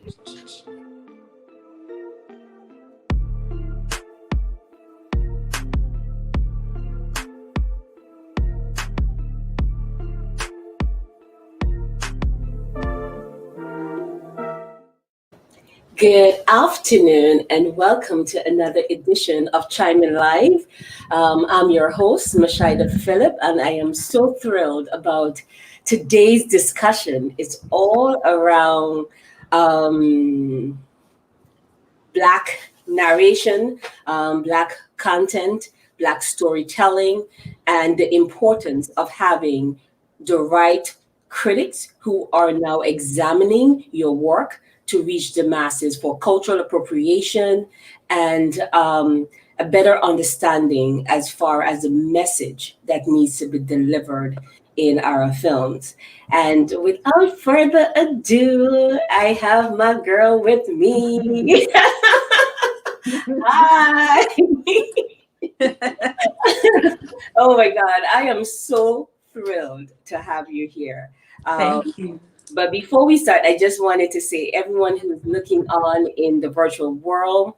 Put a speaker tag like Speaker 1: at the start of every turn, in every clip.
Speaker 1: Good afternoon and welcome to another edition of Chime In Live. I'm your host, Meschida Philip, and I am so thrilled about today's discussion. It's all around Black narration, Black content, Black storytelling, and the importance of having the right critics who are now examining your work to reach the masses for cultural appropriation and a better understanding as far as the message that needs to be delivered in our films. And without further ado, I have my girl with me. Hi. Oh my God, I am so thrilled to have you here.
Speaker 2: Thank you.
Speaker 1: But before we start, I just wanted to say everyone who's looking on in the virtual world,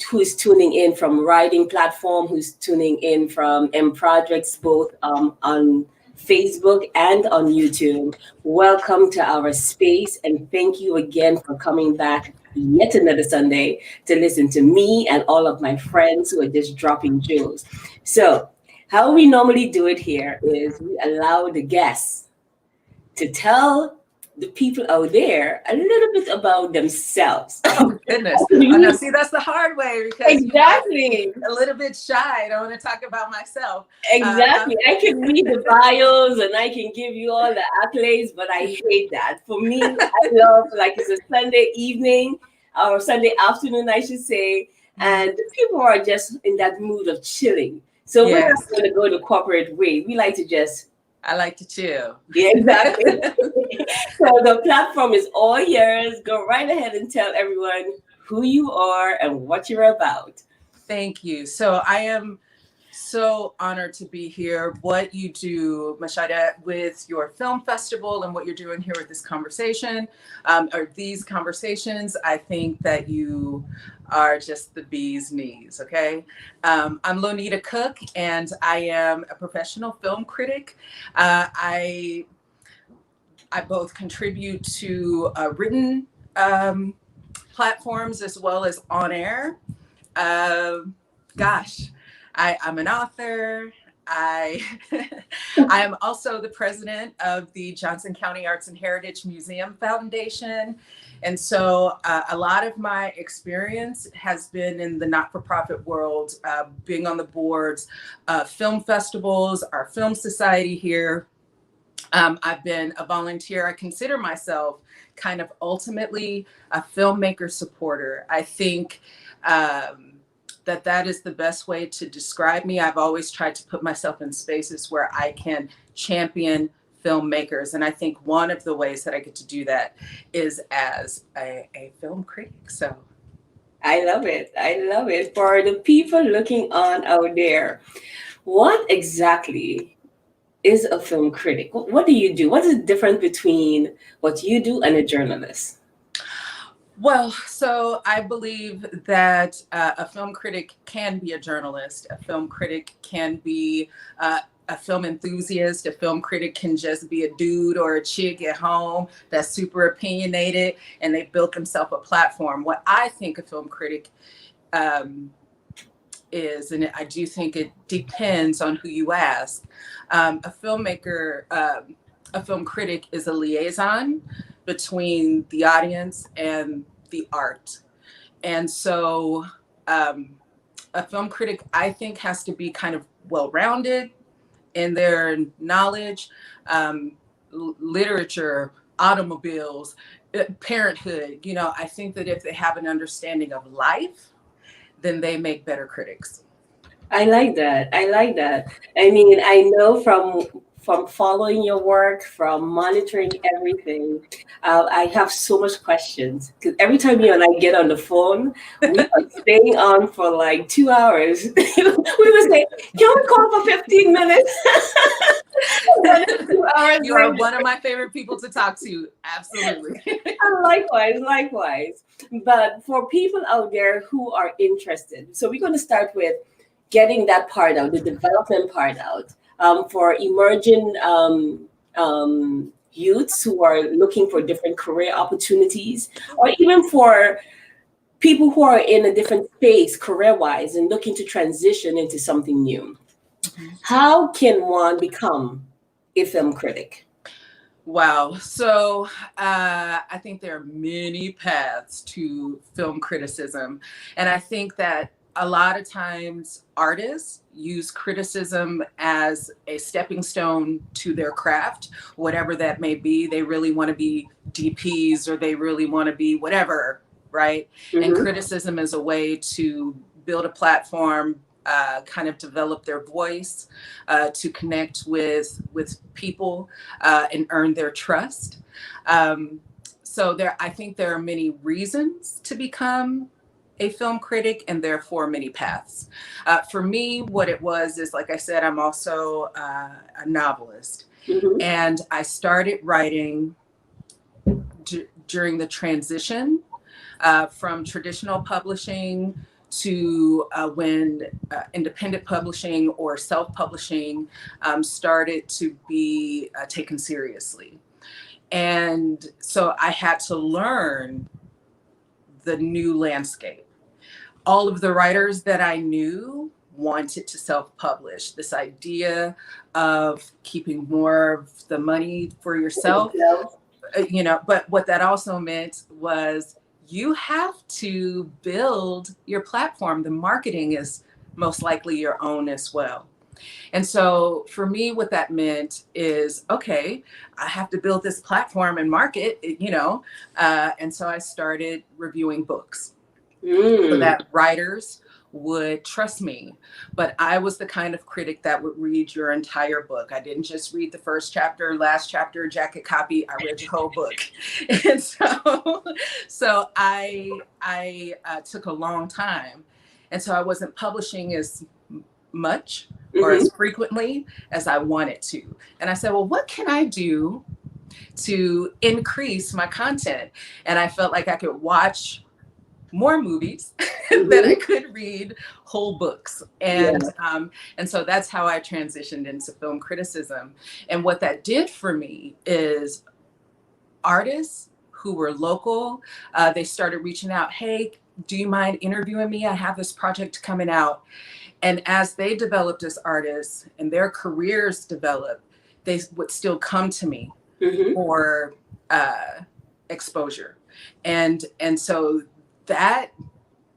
Speaker 1: who's tuning in from writing platform, who's tuning in from M Projects, both on Facebook and on YouTube, welcome to our space. And thank you again for coming back yet another Sunday to listen to me and all of my friends who are just dropping jewels. So how we normally do it here is we allow the guests to tell the people out there a little bit about themselves.
Speaker 2: Oh, goodness. Oh, no, see, that's the hard way because
Speaker 1: exactly.
Speaker 2: A little bit shy. I don't want to talk about myself.
Speaker 1: Exactly. I can read the bios and I can give you all the accolades, but I hate that. For me, I love, like, it's a Sunday evening or Sunday afternoon, I should say, and people are just in that mood of chilling. So we're not going to go the corporate way. We like to just
Speaker 2: I like to chill.
Speaker 1: Yeah, exactly. So the platform is all yours. Go right ahead and tell everyone who you are and what you're about.
Speaker 2: Thank you. So I am so honored to be here. What you do, Meschida, with your film festival and what you're doing here with this conversation, or these conversations, I think that you are just the bee's knees, okay? I'm Lonita Cook, and I am a professional film critic. I both contribute to written platforms as well as on air. I'm an author. I am also the president of the Johnson County Arts and Heritage Museum Foundation. And so a lot of my experience has been in the not-for-profit world, being on the boards of film festivals, our film society here. I've been a volunteer. I consider myself kind of ultimately a filmmaker supporter. I think that is the best way to describe me. I've always tried to put myself in spaces where I can champion filmmakers. And I think one of the ways that I get to do that is as a film critic. So
Speaker 1: I love it. I love it. For the people looking on out there, what exactly is a film critic? What do you do? What is the difference between what you do and a journalist?
Speaker 2: Well, so I believe that a film critic can be a journalist. A film critic can be a film enthusiast. A film critic can just be a dude or a chick at home that's super opinionated and they built themselves a platform. What I think a film critic is, and I do think it depends on who you ask, a filmmaker, a film critic is a liaison between the audience and the art. And so a film critic, I think, has to be kind of well-rounded in their knowledge, literature, automobiles, parenthood. You know, I think that if they have an understanding of life, then they make better critics.
Speaker 1: I like that. I like that. I mean, I know from from following your work, from monitoring everything. I have so much questions because every time you and I get on the phone, we are staying on for like 2 hours. We would say, "Can we call for 15 minutes?" And then 2 hours
Speaker 2: You are
Speaker 1: later.
Speaker 2: one of my favorite people to talk to. Absolutely.
Speaker 1: Likewise. But for people out there who are interested, so we're going to start with getting that part out, the development part out, for emerging youths who are looking for different career opportunities, or even for people who are in a different space career-wise and looking to transition into something new. How can one become a film critic?
Speaker 2: Wow. So I think there are many paths to film criticism. And I think that a lot of times artists use criticism as a stepping stone to their craft, whatever that may be. They really want to be DPs or they really want to be whatever, right? And criticism is a way to build a platform, kind of develop their voice, to connect with people and earn their trust. So I think there are many reasons to become a film critic and therefore many paths. For me, what it was is, like I said, I'm also a novelist. And I started writing during the transition from traditional publishing to when independent publishing or self-publishing started to be taken seriously. And so I had to learn the new landscape. All of the writers that I knew wanted to self-publish. This idea of keeping more of the money for yourself, you know, but what that also meant was you have to build your platform. The marketing is most likely your own as well. And so for me, what that meant is, okay, I have to build this platform and market, you know, and so I started reviewing books so that writers would trust me. But I was the kind of critic that would read your entire book. I didn't just read the first chapter, last chapter, jacket copy. I read your whole book. And so I took a long time. And so I wasn't publishing as much or as frequently as I wanted to. And I said, well, what can I do to increase my content? And I felt like I could watch more movies than I could read whole books. And so that's how I transitioned into film criticism. And what that did for me is artists who were local, they started reaching out, hey, do you mind interviewing me? I have this project coming out. And as they developed as artists and their careers developed, they would still come to me for exposure. And so that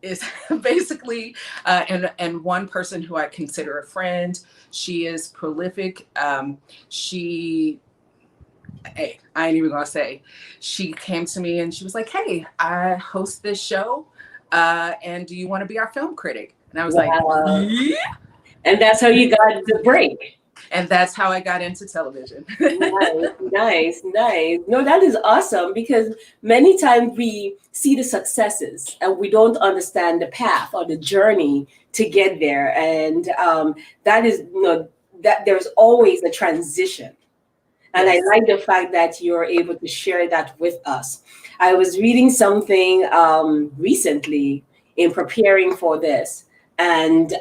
Speaker 2: is basically, and one person who I consider a friend, she is prolific. Hey, I ain't even gonna say, she came to me and she was like, hey, I host this show, and do you want to be our film critic? And I was like, yeah.
Speaker 1: And that's how you got the break.
Speaker 2: And that's how I got into television.
Speaker 1: Nice. No, that is awesome, because many times we see the successes and we don't understand the path or the journey to get there. And that is, you know, that there's always a transition. And I like the fact that you're able to share that with us. I was reading something recently in preparing for this, and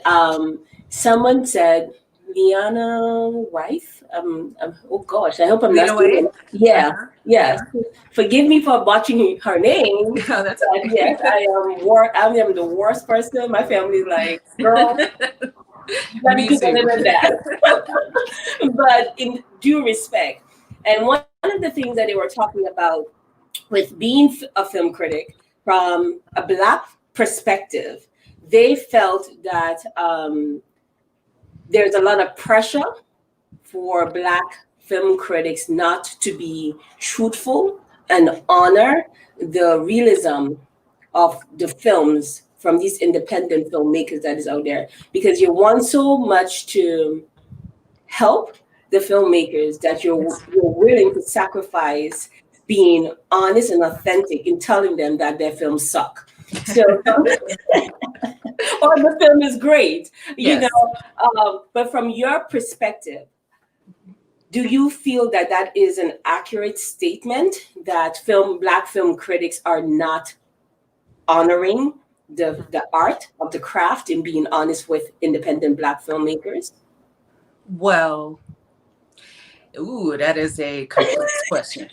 Speaker 1: someone said, Liana Wife. Oh gosh, I hope I'm not saying it. Yeah. Forgive me for botching her name.
Speaker 2: No, that's
Speaker 1: okay. Yes, I am the worst person. My family's like, girl,
Speaker 2: me too.
Speaker 1: Than that. But in due respect, and one of the things that they were talking about with being a film critic from a Black perspective, they felt that there's a lot of pressure for Black film critics not to be truthful and honor the realism of the films from these independent filmmakers that is out there, because you want so much to help the filmmakers that you're willing to sacrifice being honest and authentic in telling them that their films suck. So, or the film is great, you know. But from your perspective, do you feel that that is an accurate statement that Black film critics are not honoring the art of the craft and being honest with independent Black filmmakers?
Speaker 2: Well, ooh, that is a complex question.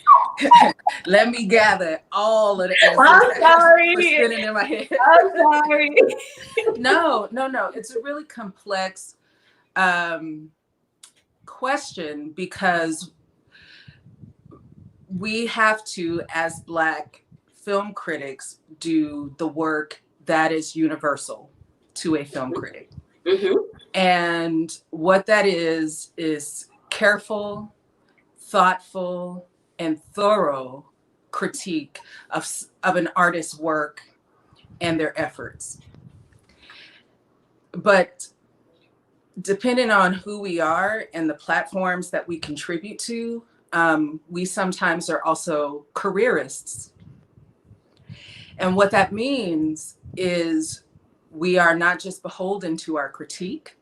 Speaker 2: Let me gather all of the answers that were spinning in my head.
Speaker 1: I'm sorry.
Speaker 2: No. It's a really complex question, because we have to, as Black film critics, do the work that is universal to a film critic.
Speaker 1: Mm-hmm.
Speaker 2: And what that is careful, thoughtful, and thorough critique of an artist's work and their efforts. But depending on who we are and the platforms that we contribute to, we sometimes are also careerists. And what that means is we are not just beholden to our critique,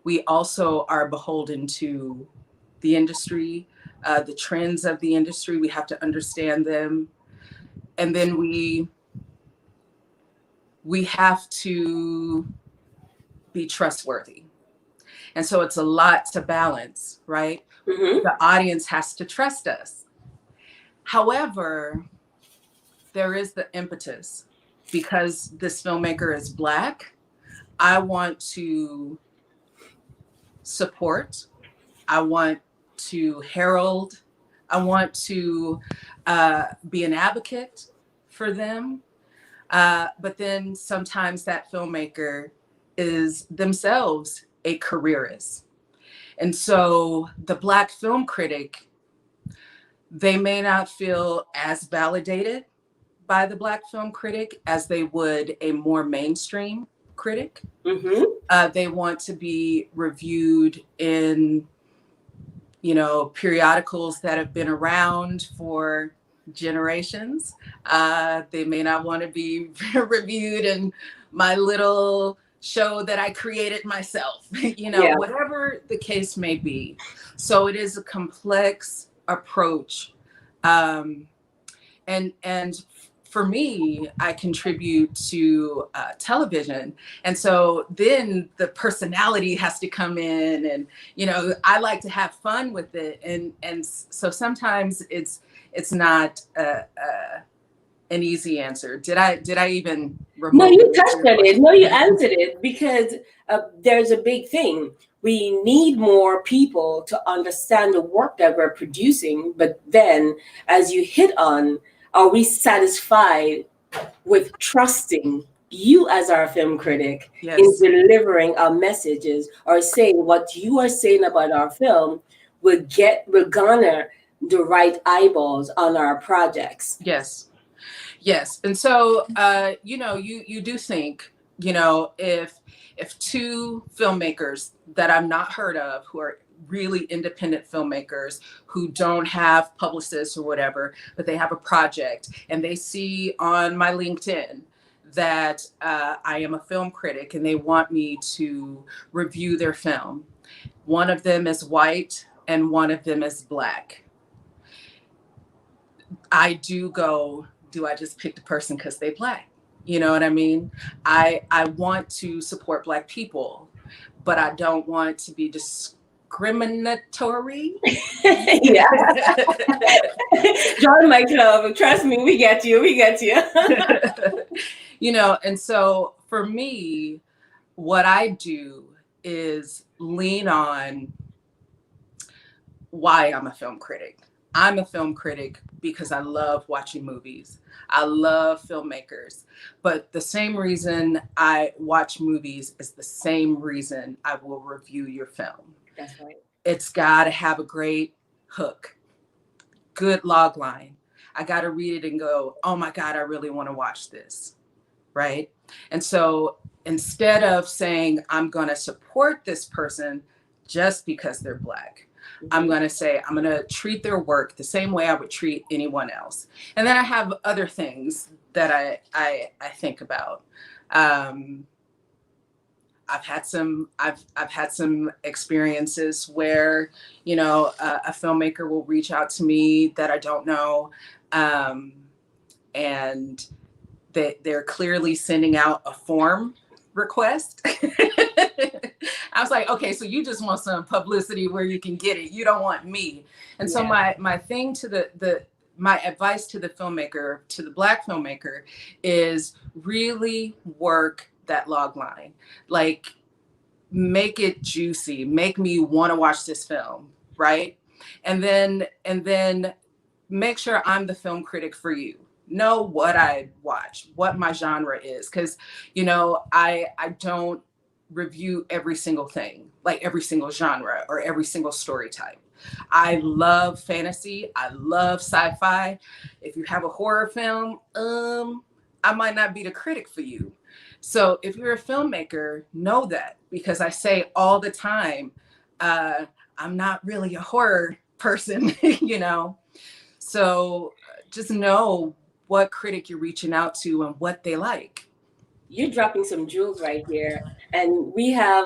Speaker 2: we also are beholden to the industry, the trends of the industry. We have to understand them. And then we have to be trustworthy. And so it's a lot to balance, right?
Speaker 1: Mm-hmm.
Speaker 2: The audience has to trust us. However, there is the impetus. Because this filmmaker is Black, I want to support, I want to herald, I want to be an advocate for them. But then sometimes that filmmaker is themselves a careerist. And so the Black film critic, they may not feel as validated by the Black film critic as they would a more mainstream critic.
Speaker 1: Mm-hmm.
Speaker 2: They want to be reviewed in, you know, periodicals that have been around for generations. They may not want to be reviewed in my little show that I created myself, you know, whatever the case may be. So it is a complex approach. And for me, I contribute to television. And so then the personality has to come in, and, you know, I like to have fun with it. And so sometimes it's not an easy answer. Did I even remotely?
Speaker 1: No, you touched on it. No, you answered it, because there's a big thing. We need more people to understand the work that we're producing. But then, as you hit on, are we satisfied with trusting you as our film critic in delivering our messages, or saying what you are saying about our film will garner the right eyeballs on our projects?
Speaker 2: Yes. And so, you know, you do think, you know, if two filmmakers that I've not heard of, who are really independent filmmakers, who don't have publicists or whatever, but they have a project, and they see on my LinkedIn that I am a film critic and they want me to review their film. One of them is white and one of them is Black. I do go, do I just pick the person because they Black? You know what I mean? I want to support Black people, but I don't want to be discriminatory.
Speaker 1: Yeah. John, my club, trust me, we get you.
Speaker 2: You know, and so for me, what I do is lean on why I'm a film critic. I'm a film critic because I love watching movies. I love filmmakers. But the same reason I watch movies is the same reason I will review your film.
Speaker 1: That's right.
Speaker 2: It's got to have a great hook, good log line. I got to read it and go, oh my God, I really want to watch this, right? And so instead of saying I'm going to support this person just because they're Black, I'm going to say, I'm going to treat their work the same way I would treat anyone else. And then I have other things that I think about. I've had some experiences where, you know, a filmmaker will reach out to me that I don't know, and they're clearly sending out a form request. I was like, okay, so you just want some publicity where you can get it. You don't want me. And so my thing to my advice to the filmmaker, to the Black filmmaker, is really work that log line. Like, make it juicy, make me want to watch this film, right? And then make sure I'm the film critic for you. Know what I watch, what my genre is, because, you know, I don't review every single thing, like every single genre or every single story type. I love fantasy. I love sci-fi. If you have a horror film, I might not be the critic for you. So if you're a filmmaker, know that, because I say all the time, I'm not really a horror person, you know? So just know what critic you're reaching out to and what they like.
Speaker 1: You're dropping some jewels right here. And we have,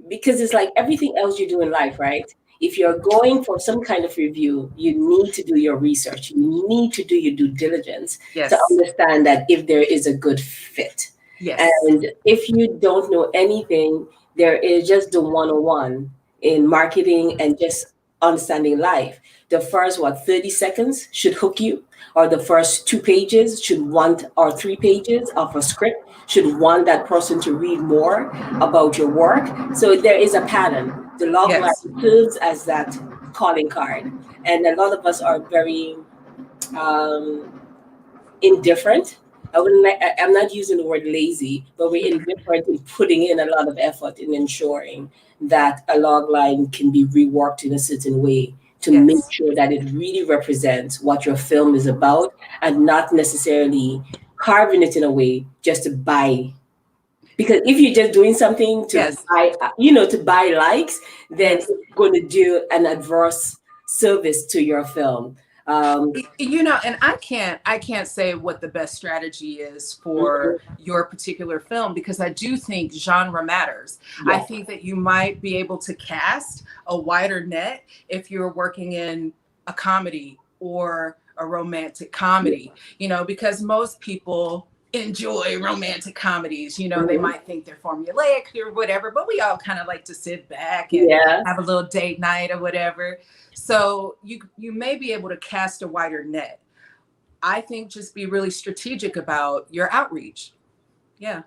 Speaker 1: because it's like everything else you do in life, right? If you're going for some kind of review, you need to do your research. You need to do your due diligence to understand that if there is a good fit.
Speaker 2: Yes.
Speaker 1: And if you don't know anything, there is just the 101 in marketing and just understanding life. The first, 30 seconds should hook you, or the first 2 pages should want, or 3 pages of a script should want that person to read more about your work. So there is a pattern. The log line serves as that calling card. And a lot of us are very indifferent. I'm not using the word lazy, but we're indifferent in putting in a lot of effort in ensuring that a log line can be reworked in a certain way to make sure that it really represents what your film is about, and not necessarily carving it in a way just to buy. Because if you're just doing something to buy, to buy likes, then it's going to do an adverse service to your film.
Speaker 2: You know, and I can't say what the best strategy is for your particular film, because I do think genre matters. I think that you might be able to cast a wider net if you're working in a comedy or a romantic comedy, you know, because most people enjoy romantic comedies. You know, they might think they're formulaic or whatever, but we all kind of like to sit back and have a little date night or whatever. So you may be able to cast a wider net. I think just be really strategic about your outreach. Yeah.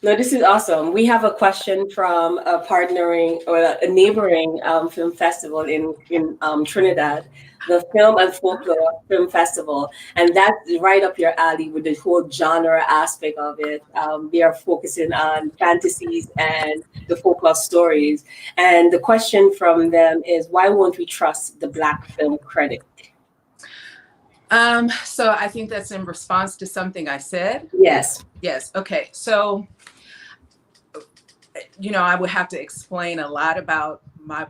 Speaker 1: No, this is awesome. We have a question from a partnering or a neighboring film festival in Trinidad, the Film and Folklore Film Festival. And that's right up your alley with the whole genre aspect of it. They are focusing on fantasies and the folklore stories. And the question from them is, why won't we trust the Black film critic?
Speaker 2: So I think that's in response to something I said.
Speaker 1: Yes.
Speaker 2: Okay. So, you know, I would have to explain a lot about my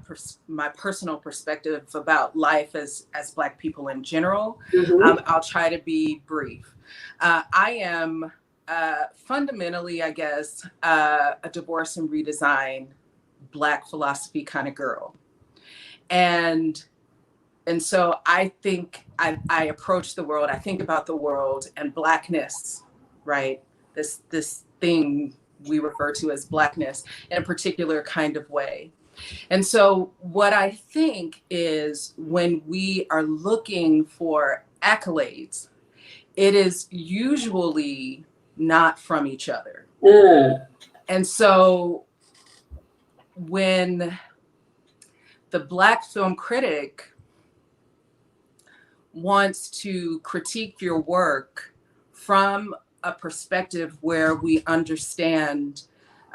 Speaker 2: personal perspective about life as Black people in general. I'll try to be brief. I am fundamentally, I guess, a divorce and redesign Black philosophy kind of girl. And so I think I approach the world, I think about the world and Blackness, right? This thing we refer to as Blackness in a particular kind of way. And so what I think is, when we are looking for accolades, it is usually not from each other. And so when the Black film critic wants to critique your work from a perspective where we understand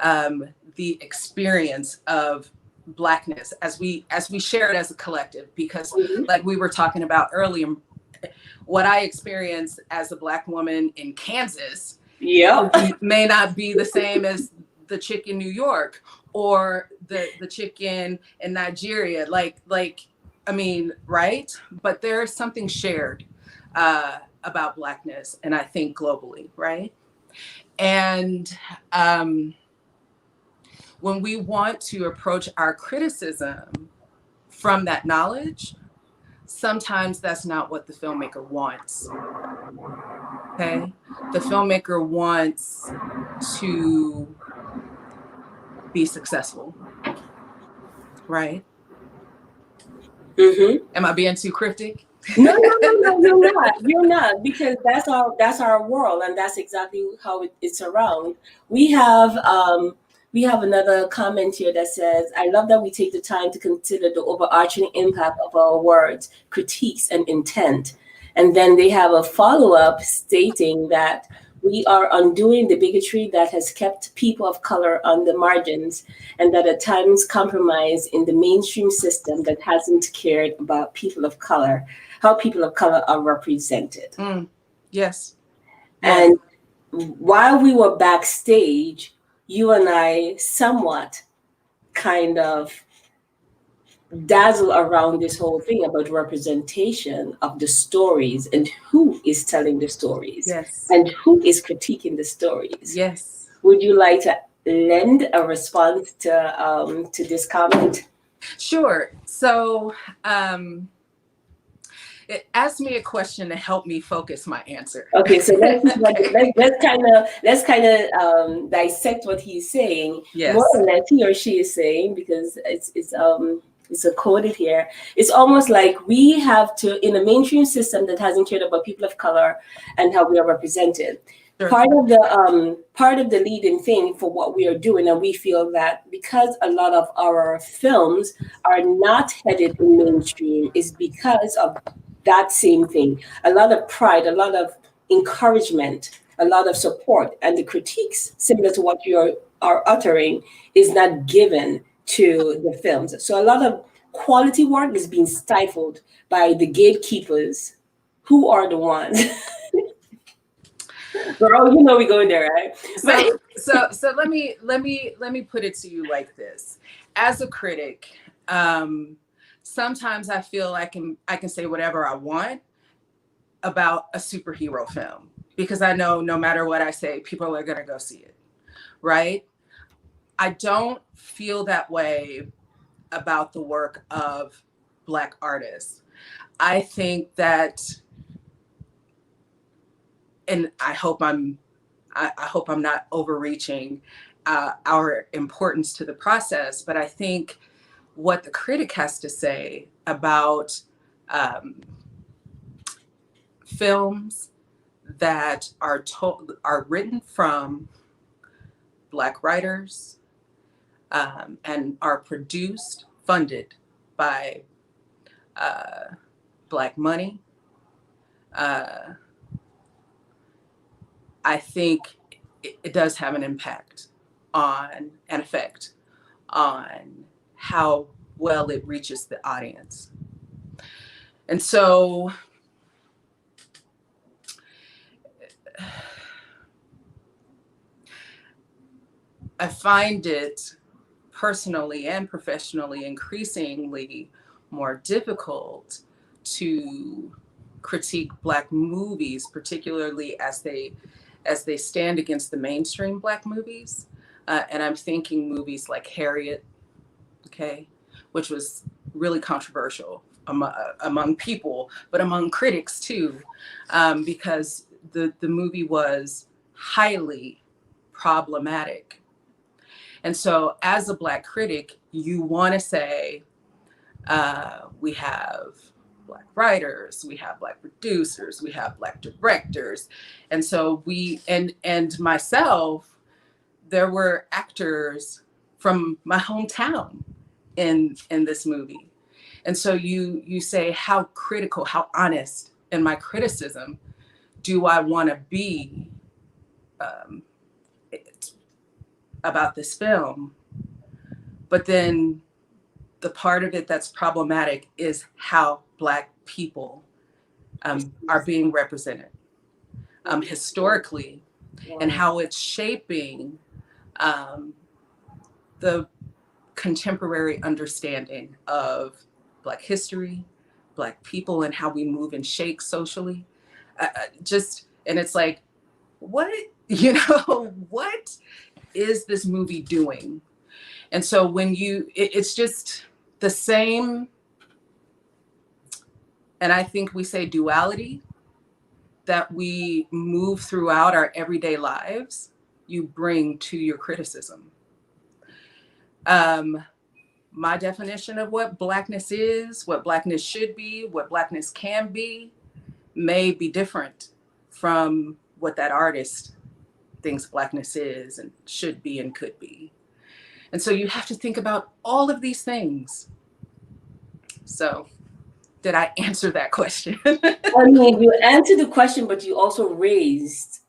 Speaker 2: the experience of Blackness as we share it as a collective, because like we were talking about earlier, what I experienced as a Black woman in Kansas may not be the same as the chick in New York, or the chicken in Nigeria, like, I mean, right? But there is something shared about Blackness, and I think globally, right? And when we want to approach our criticism from that knowledge, sometimes that's not what the filmmaker wants. Okay? The filmmaker wants to be successful, right?
Speaker 1: Mm-hmm.
Speaker 2: Am I being too cryptic?
Speaker 1: No, you're not. You're not, because that's our world, and that's exactly how it's around. We have another comment here that says, "I love that we take the time to consider the overarching impact of our words, critiques, and intent." And then they have a follow-up stating that we are undoing the bigotry that has kept people of color on the margins, and that at times compromise in the mainstream system that hasn't cared about people of color, how people of color are represented.
Speaker 2: Yes.
Speaker 1: And while we were backstage, you and I somewhat kind of dazzle around this whole thing about representation of the stories and who is telling the stories.
Speaker 2: Yes.
Speaker 1: And who is critiquing the stories.
Speaker 2: Yes.
Speaker 1: Would you like to lend a response to this comment?
Speaker 2: Sure. So it asked me a question to help me focus my answer.
Speaker 1: Okay, so let's kind of dissect what he's saying.
Speaker 2: Yes.
Speaker 1: More or less, he or she is saying, because it's a coded here. It's almost like we have to, in a mainstream system that hasn't cared about people of color and how we are represented.
Speaker 2: Sure.
Speaker 1: Part of the leading thing for what we are doing, and we feel that because a lot of our films are not headed in mainstream, is because of that same thing. A lot of pride, a lot of encouragement, a lot of support, and the critiques, similar to what you are uttering, is not given to the films. So a lot of quality work is being stifled by the gatekeepers, who are the ones. Girl, you know we go there, right?
Speaker 2: So let me put it to you like this. As a critic, sometimes I feel I can say whatever I want about a superhero film, because I know no matter what I say, people are gonna go see it, right? I don't feel that way about the work of Black artists. I think that, and I hope I'm not overreaching our importance to the process, but I think what the critic has to say about films that are written from Black writers and are produced, funded by Black money, I think it does have an impact on, an effect on how well it reaches the audience. And so I find it personally and professionally increasingly more difficult to critique Black movies, particularly as they stand against the mainstream Black movies. And I'm thinking movies like Harriet, okay, which was really controversial among people, but among critics too, because the movie was highly problematic. And so as a Black critic, you want to say, we have Black writers, we have Black producers, we have Black directors. And so and myself, there were actors from my hometown in this movie. And so you say, how critical, how honest in my criticism do I want to be about this film? But then the part of it that's problematic is how Black people are being represented historically, and how it's shaping the contemporary understanding of Black history, Black people, and how we move and shake socially. And it's like, what, what is this movie doing? And so when it's just the same, and I think we say duality, that we move throughout our everyday lives, you bring to your criticism. My definition of what Blackness is, what Blackness should be, what Blackness can be, may be different from what that artist thinks Blackness is and should be and could be. And so you have to think about all of these things. So did I answer that question?
Speaker 1: I mean, you answered the question, but you also raised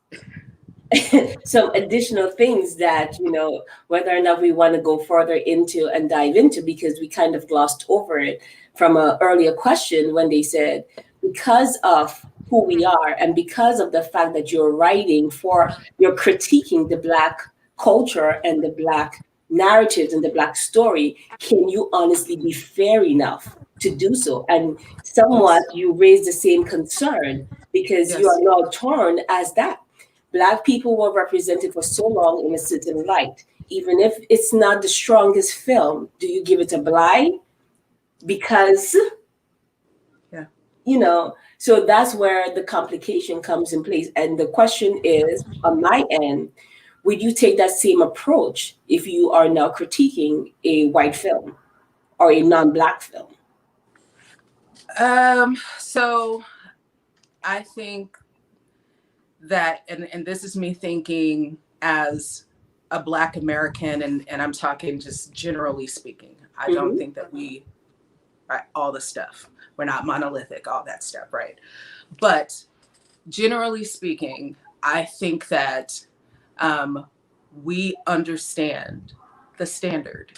Speaker 1: some additional things that, whether or not we want to go further into and dive into, because we kind of glossed over it from an earlier question when they said, because of who we are and because of the fact that you're critiquing the Black culture and the Black narratives and the Black story, can you honestly be fair enough to do so? And somewhat you raise the same concern, because you are now torn as that. Black people were represented for so long in a certain light. Even if it's not the strongest film, do you give it a blight? Because, so that's where the complication comes in place. And the question is, on my end, would you take that same approach if you are now critiquing a white film or a non-Black film?
Speaker 2: So I think that, and this is me thinking as a Black American, and I'm talking just generally speaking. I don't think that all the stuff, we're not monolithic, all that stuff, right? But generally speaking, I think that we understand the standard.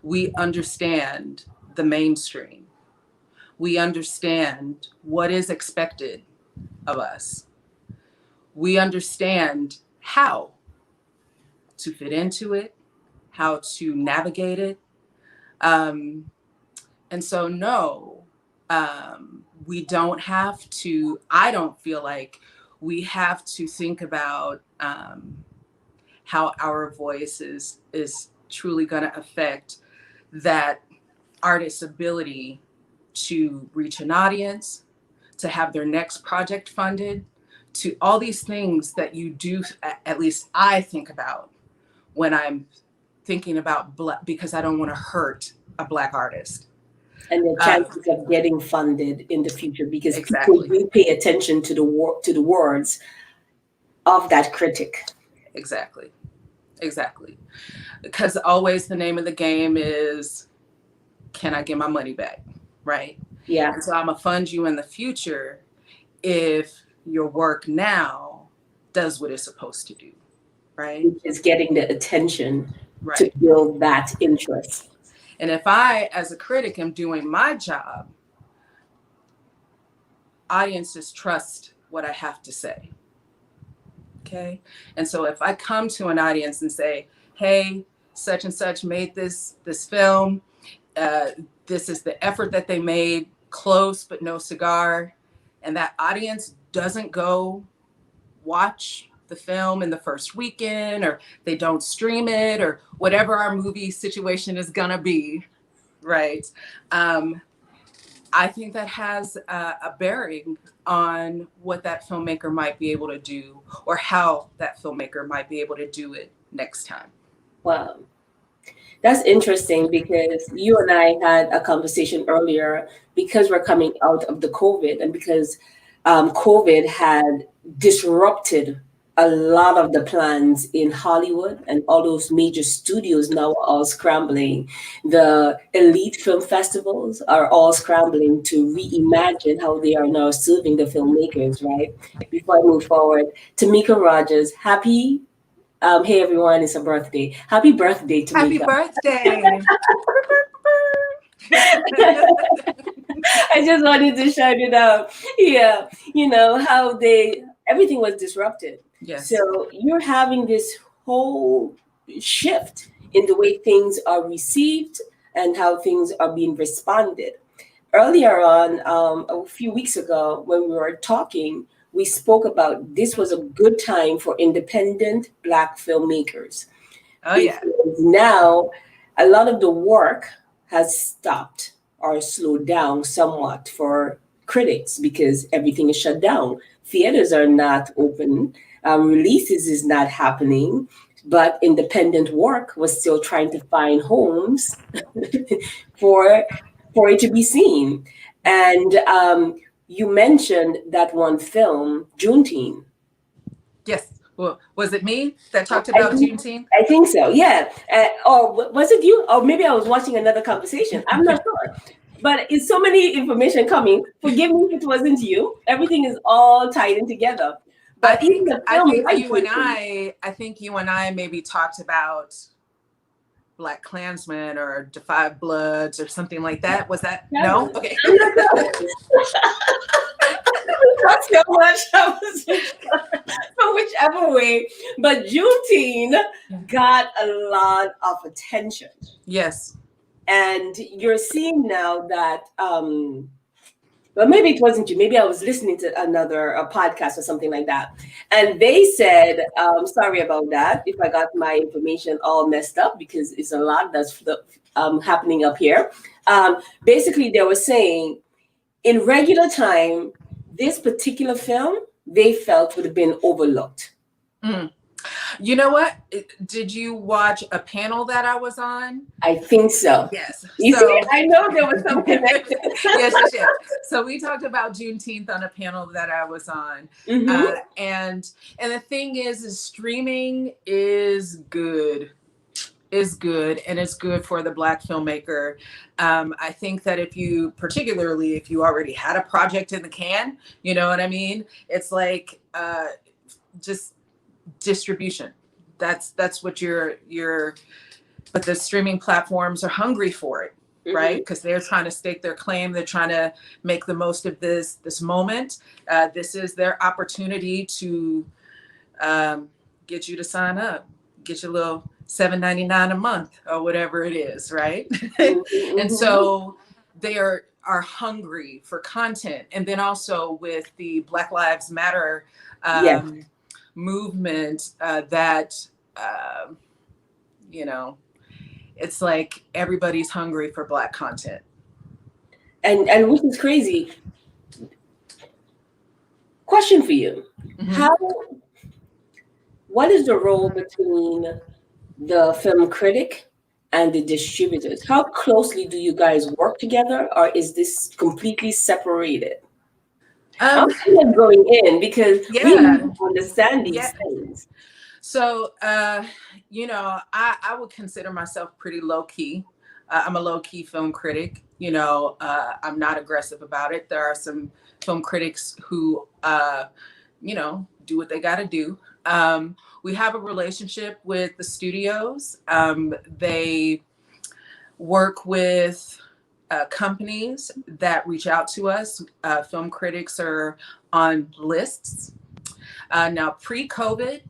Speaker 2: We understand the mainstream. We understand what is expected of us. We understand how to fit into it, how to navigate it. And so, no, we don't have to, I don't feel like we have to think about how our voice is truly going to affect that artist's ability to reach an audience, to have their next project funded, to all these things that you do, at least I think about when I'm thinking about Black, because I don't want to hurt a Black artist.
Speaker 1: And the chances of getting funded in the future, because people do pay attention to the words of that critic.
Speaker 2: Exactly. Because always the name of the game is, can I get my money back, right?
Speaker 1: Yeah.
Speaker 2: And so I'm gonna fund you in the future if your work now does what it's supposed to do, right?
Speaker 1: Which is getting the attention to build that interest.
Speaker 2: And if I, as a critic, am doing my job, audiences trust what I have to say. Okay. And so if I come to an audience and say, hey, such and such made this film, this is the effort that they made, close but no cigar, and that audience doesn't go watch the film in the first weekend, or they don't stream it, or whatever our movie situation is gonna be, right? I think that has a bearing on what that filmmaker might be able to do, or how that filmmaker might be able to do it next time.
Speaker 1: Wow. That's interesting, because you and I had a conversation earlier, because we're coming out of the COVID, and because COVID had disrupted a lot of the plans in Hollywood, and all those major studios now are all scrambling. The elite film festivals are all scrambling to reimagine how they are now serving the filmmakers, right? Before I move forward, Tamika Rogers, happy, hey everyone, it's a birthday. Happy birthday, Tamika.
Speaker 2: Happy birthday.
Speaker 1: I just wanted to shout it out. Yeah, how everything was disrupted.
Speaker 2: Yes.
Speaker 1: So you're having this whole shift in the way things are received and how things are being responded. Earlier on, a few weeks ago, when we were talking, we spoke about this was a good time for independent Black filmmakers.
Speaker 2: Oh, yeah.
Speaker 1: Because now a lot of the work has stopped or slowed down somewhat for critics because everything is shut down. Theaters are not open, releases is not happening, but independent work was still trying to find homes for it to be seen. And you mentioned that one film, Juneteenth.
Speaker 2: Yes. Well, was it me that talked about Juneteenth?
Speaker 1: I think so, yeah. Or was it you? Or maybe I was watching another conversation. I'm not sure. But it's so many information coming. Forgive me if it wasn't you. Everything is all tied in together. But
Speaker 2: I think you and I maybe talked about Black Klansmen or Defy Bloods or something like that. Was that? Yeah. No? Okay.
Speaker 1: Not so much from whichever way, but Juneteenth got a lot of attention.
Speaker 2: Yes.
Speaker 1: And you're seeing now that, well, maybe it wasn't you. Maybe I was listening to a podcast or something like that. And they said, sorry about that, if I got my information all messed up, because it's a lot that's happening up here. Basically, they were saying, in regular time, this particular film, they felt would have been overlooked.
Speaker 2: Mm. You know what? Did you watch a panel that I was on?
Speaker 1: I think so.
Speaker 2: Yes.
Speaker 1: You see, I know there was some connection.
Speaker 2: Yes. So we talked about Juneteenth on a panel that I was on.
Speaker 1: Mm-hmm.
Speaker 2: And the thing is streaming is good. And it's good for the Black filmmaker. I think that particularly if you already had a project in the can, you know what I mean? It's like just distribution. That's what but the streaming platforms are hungry for it, right? Because they're trying to stake their claim. They're trying to make the most of this moment. This is their opportunity to get you to sign up, get your little $7.99 a month or whatever it is, right? And so they are hungry for content. And then also with the Black Lives Matter movement, it's like everybody's hungry for Black content.
Speaker 1: And which is crazy. Question for you. What is the role between the film critic and the distributors? How closely do you guys work together, or is this completely separated? I'm kind of going in because we don't understand these things.
Speaker 2: So, I would consider myself pretty low key. I'm a low key film critic. I'm not aggressive about it. There are some film critics who, do what they got to do. We have a relationship with the studios. They work with companies that reach out to us. Film critics are on lists. Now, pre-COVID,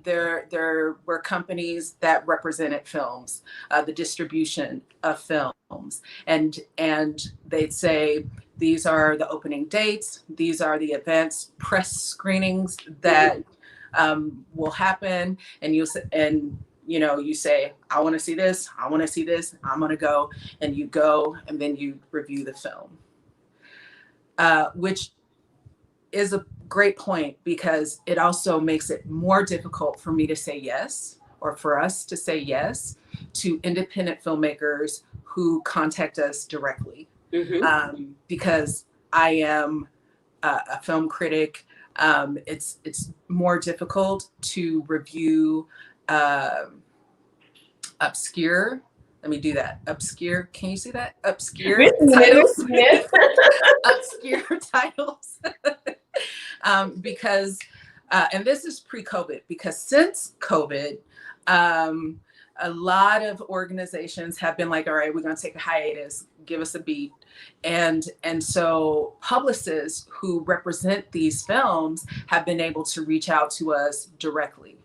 Speaker 2: there were companies that represented films, the distribution of films, and they'd say, these are the opening dates, these are the events, press screenings that will happen, and you say, I want to see this, I want to see this, I'm going to go, and you go, and then you review the film, which is a great point, because it also makes it more difficult for me to say yes, or for us to say yes to independent filmmakers who contact us directly. Because I am a film critic. It's more difficult to review obscure. Let me do that. Obscure. Can you see that? Obscure titles. Obscure titles. Because, and this is pre-COVID, because since COVID, a lot of organizations have been like, all right, we're going to take a hiatus, give us a beat. And so publicists who represent these films have been able to reach out to us directly.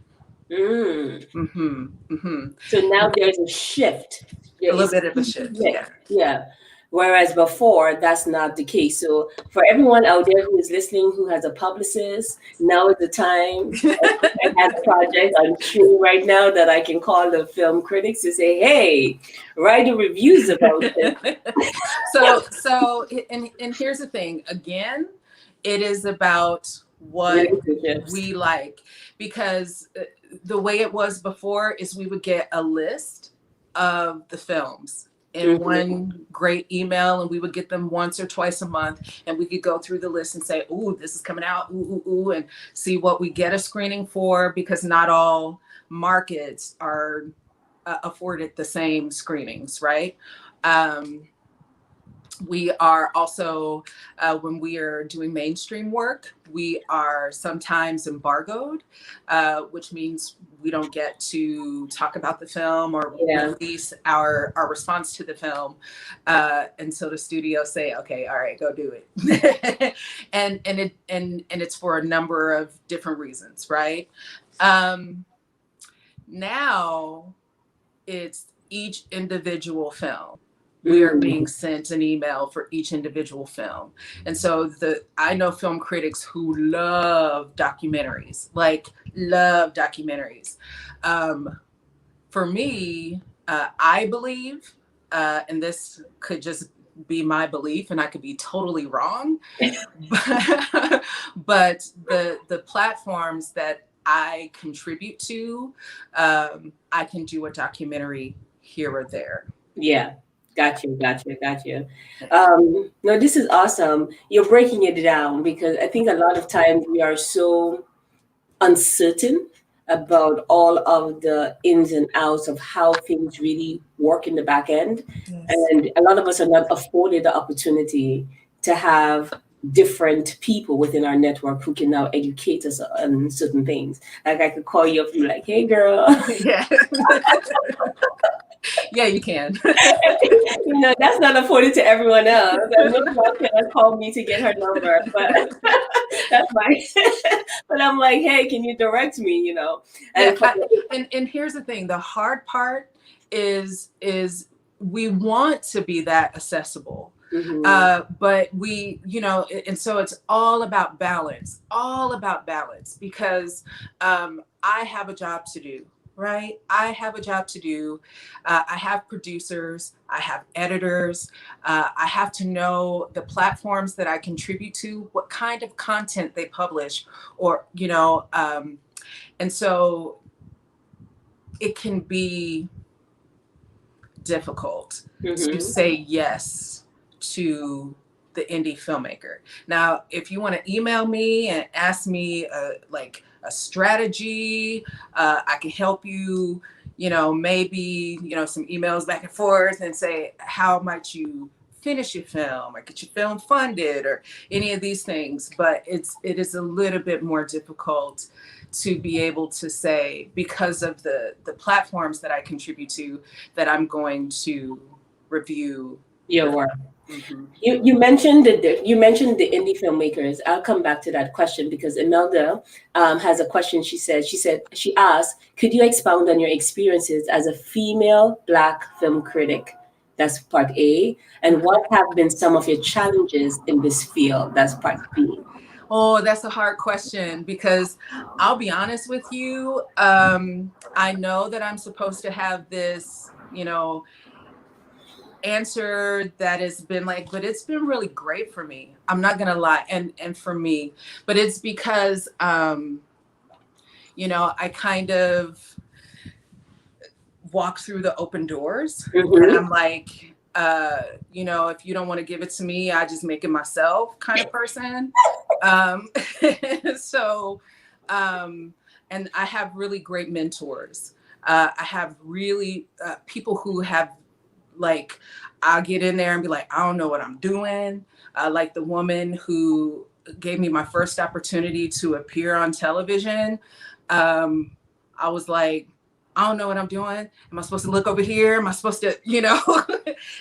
Speaker 1: Mm.
Speaker 2: Mm-hmm. Mm-hmm.
Speaker 1: So now there's a shift.
Speaker 2: A
Speaker 1: There
Speaker 2: little
Speaker 1: is
Speaker 2: bit of a shift. Yeah.
Speaker 1: Yeah. Whereas before, that's not the case. So for everyone out there who is listening, who has a publicist, now is the time. I have a project on stream right now that I can call the film critics to say, hey, write the reviews about it.
Speaker 2: And here's the thing. Again, it is about what
Speaker 1: Relationships.
Speaker 2: we like, because the way it was before is we would get a list of the films in one great email, and we would get them once or twice a month, and we could go through the list and say, ooh, this is coming out, ooh, ooh, ooh, and see what we get a screening for, because not all markets are afforded the same screenings, right? We are also, when we are doing mainstream work, we are sometimes embargoed, which means we don't get to talk about the film or release our response to the film until the studio say, okay, all right, go do it. and it's for a number of different reasons, right? Now it's each individual film. We are being sent an email for each individual film. And so I know film critics who love documentaries, like love documentaries. For me, I believe, and this could just be my belief and I could be totally wrong, but the platforms that I contribute to, I can do a documentary here or there.
Speaker 1: Yeah. Got you. No, this is awesome. You're breaking it down, because I think a lot of times we are so uncertain about all of the ins and outs of how things really work in the back end.
Speaker 2: Yes.
Speaker 1: And a lot of us are not afforded the opportunity to have different people within our network who can now educate us on certain things. Like I could call you up and be like, hey girl.
Speaker 2: Yeah. Yeah, you can.
Speaker 1: That's not afforded to everyone else. And no one can call me to get her number, but that's my. But I'm like, hey, can you direct me?
Speaker 2: And here's the thing: the hard part is we want to be that accessible. But we, and so it's all about balance, because I have a job to do. Right? I have a job to do. I have producers, I have editors. I have to know the platforms that I contribute to, what kind of content they publish, or, and so it can be difficult to say yes to the indie filmmaker. Now, if you want to email me and ask me a strategy, I can help you, maybe, some emails back and forth and say, how might you finish your film or get your film funded or any of these things. But it is a little bit more difficult to be able to say, because of the platforms that I contribute to, that I'm going to review
Speaker 1: your work. You mentioned the indie filmmakers. I'll come back to that question, because Imelda has a question. She asked, could you expound on your experiences as a female Black film critic? That's part A. And what have been some of your challenges in this field? That's part B.
Speaker 2: Oh, that's a hard question, because I'll be honest with you. I know that I'm supposed to have this, answer that has been but it's been really great for me. I'm not gonna lie, and for me, but it's because I kind of walk through the open doors, and I'm like, if you don't want to give it to me, I just make it myself kind of person. So, and I have really great mentors. I have really people who have, I'll get in there and be like, I don't know what I'm doing. Like the woman who gave me my first opportunity to appear on television. I was like, I don't know what I'm doing. Am I supposed to look over here? Am I supposed to, you know?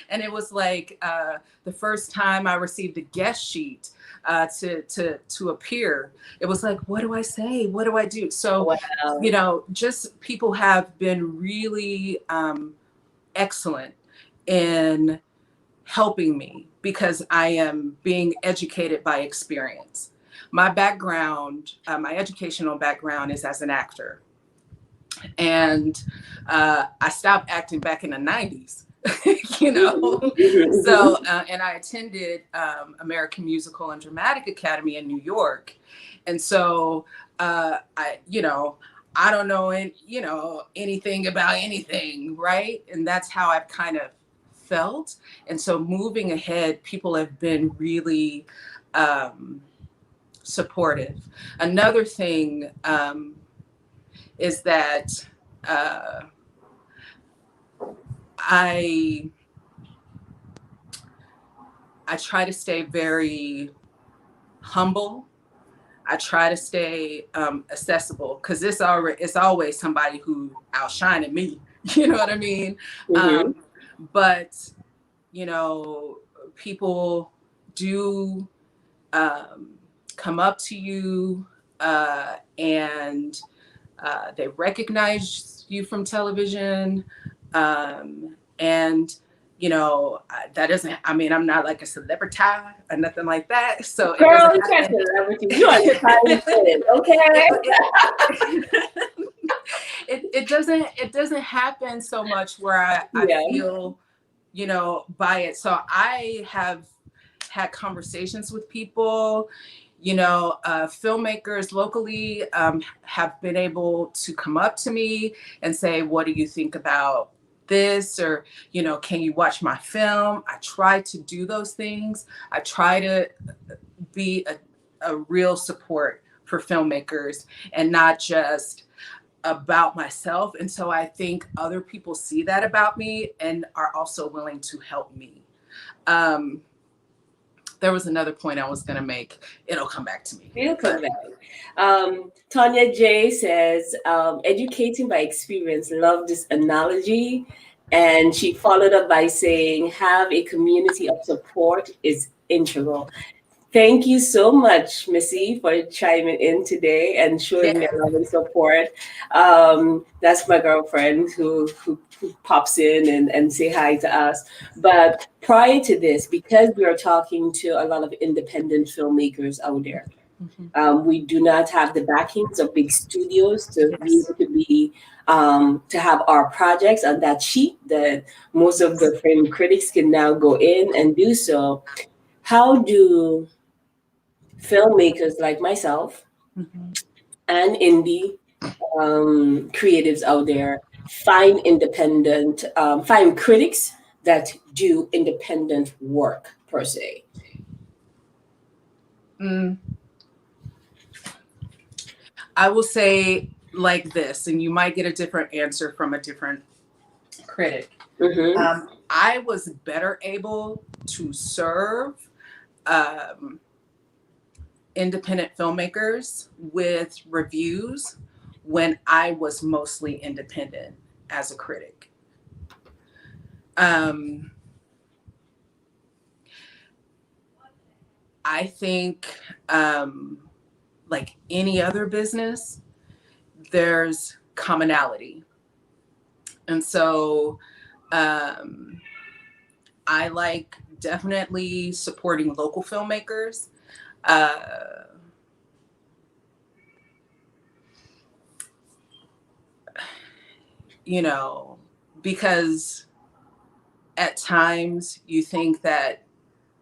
Speaker 2: And it was like the first time I received a guest sheet to appear, it was like, what do I say? What do I do? So,
Speaker 1: Wow.
Speaker 2: you know, just people have been really excellent in helping me because I am being educated by experience. My background, my educational background is as an actor. And I stopped acting back in the 90s, you know? So, and I attended American Musical and Dramatic Academy in New York. And so, you know, I don't know, you know, anything about anything, right? And that's how I've kind of felt. And so moving ahead, people have been really supportive. Another thing is that I try to stay very humble. I try to stay accessible because it's always somebody who outshining me. You know what I mean? But you know, people do come up to you and they recognize you from television. And, you know, that doesn't, I mean, I'm not like a celebrity or nothing like that. So
Speaker 1: girl, you can't celebrity. You are talented, okay?
Speaker 2: It doesn't happen so much where I feel, you know, by it. So I have had conversations with people, you know, filmmakers locally have been able to come up to me and say, what do you think about this? Or, you know, can you watch my film? I try to do those things. I try to be a real support for filmmakers and not just about myself. And so I think other people see that about me and are also willing to help me. There was another point I was going to make. It'll come back to me.
Speaker 1: It'll come back. Tanya J says, educating by experience. Love this analogy. And she followed up by saying, have a community of support is integral. Thank you so much, Missy, for chiming in today and showing that love and support. That's my girlfriend who pops in and say hi to us. But prior to this, because we are talking to a lot of independent filmmakers out there, we do not have the backings of big studios to be able to be to have our projects on that sheet that most of the film critics can now go in and do so. How do filmmakers like myself and indie creatives out there find find critics that do independent work per se?
Speaker 2: I will say like this, and you might get a different answer from a different critic. I was better able to serve independent filmmakers with reviews when I was mostly independent as a critic. I think like any other business, there's commonality. And so I like definitely supporting local filmmakers. You know, because at times you think that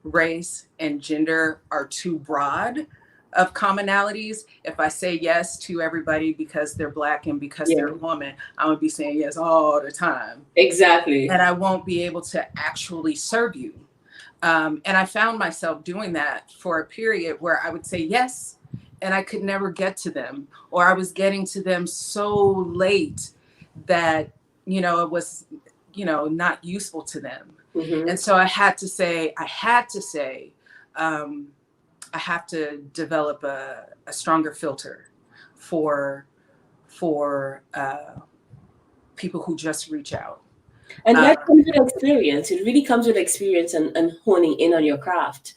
Speaker 2: race and gender are too broad of commonalities. If I say yes to everybody because they're Black and because they're a woman, I would be saying yes all the time.
Speaker 1: Exactly.
Speaker 2: And I won't be able to actually serve you. And I found myself doing that for a period where I would say yes, and I could never get to them, or I was getting to them so late that, you know, it was, you know, not useful to them. And so I had to say, I have to develop a stronger filter for people who just reach out.
Speaker 1: And that comes with experience. It really comes with experience and honing in on your craft.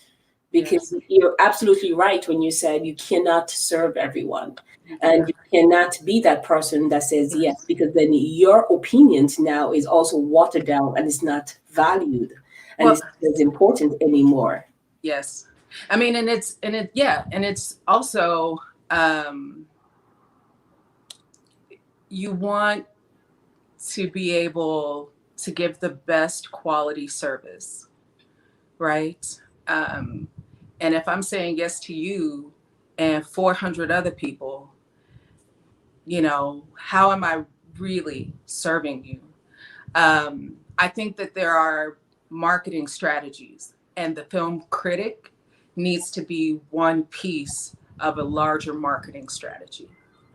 Speaker 1: Because
Speaker 2: Yes.
Speaker 1: you're absolutely right when you said you cannot serve everyone. And you cannot be that person that says yes, because then your opinions now is also watered down and it's not valued and it's not as important anymore.
Speaker 2: Yes. I mean, and it's also, you want to be able to give the best quality service, right? And if I'm saying yes to you and 400 other people, you know, how am I really serving you? I think that there are marketing strategies, and the film critic needs to be one piece of a larger marketing strategy.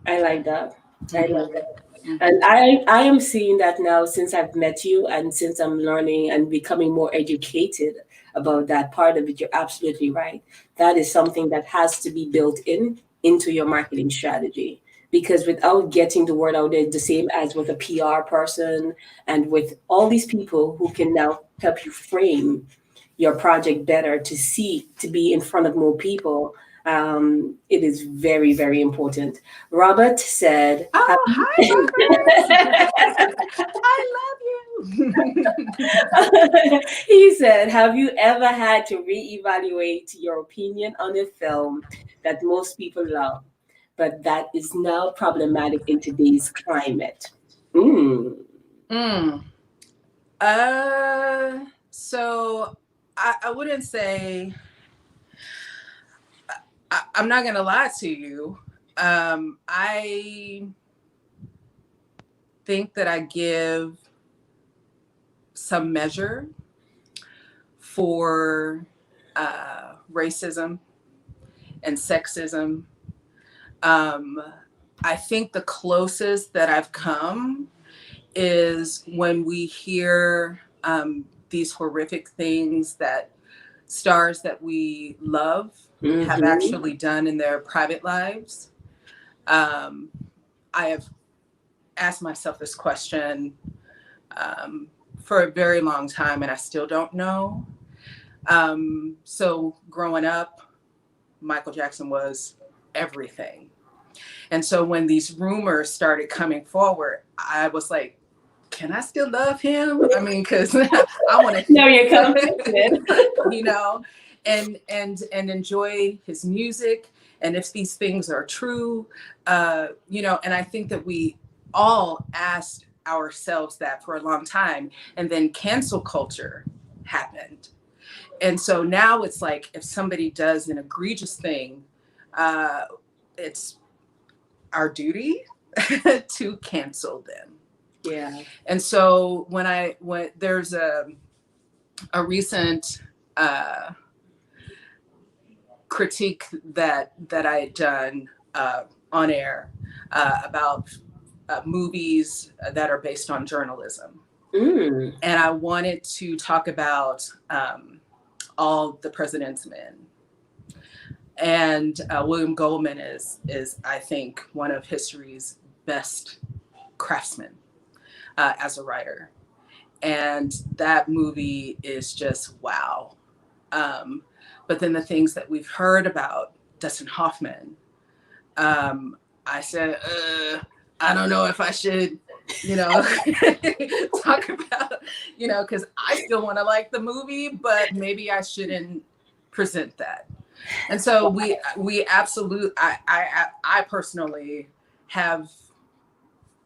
Speaker 1: I like that. I love that. And I am seeing that now since I've met you and since I'm learning and becoming more educated about that part of it. You're absolutely right. That is something that has to be built into your marketing strategy, because without getting the word out there, the same as with a PR person and with all these people who can now help you frame your project better to be in front of more people. It is very, very important. Robert said,
Speaker 2: "Oh, hi, Robert! I love you."
Speaker 1: He said, "Have you ever had to reevaluate your opinion on a film that most people love, but that is now problematic in today's climate?"
Speaker 2: So I wouldn't say. I'm not gonna lie to you. I think that I give some measure for racism and sexism. I think the closest that I've come is when we hear these horrific things that stars that we love have actually done in their private lives. I have asked myself this question for a very long time, and I still don't know. So growing up, Michael Jackson was everything. And so when these rumors started coming forward, I was like, can I still love him? I mean, because I want to
Speaker 1: know you're confident.
Speaker 2: you know, and enjoy his music. And if these things are true, you know, and I think that we all asked ourselves that for a long time, and then cancel culture happened. And so now it's like, if somebody does an egregious thing, it's our duty to cancel them.
Speaker 1: Yeah.
Speaker 2: And so when there's a recent critique that I had done on air about movies that are based on journalism. And I wanted to talk about All the President's Men. And William Goldman is I think one of history's best craftsmen as a writer. And that movie is just wow. But then the things that we've heard about Dustin Hoffman, I said, I don't know if I should, you know, talk about, you know, because I still want to like the movie, but maybe I shouldn't present that. And so we absolutely, I personally have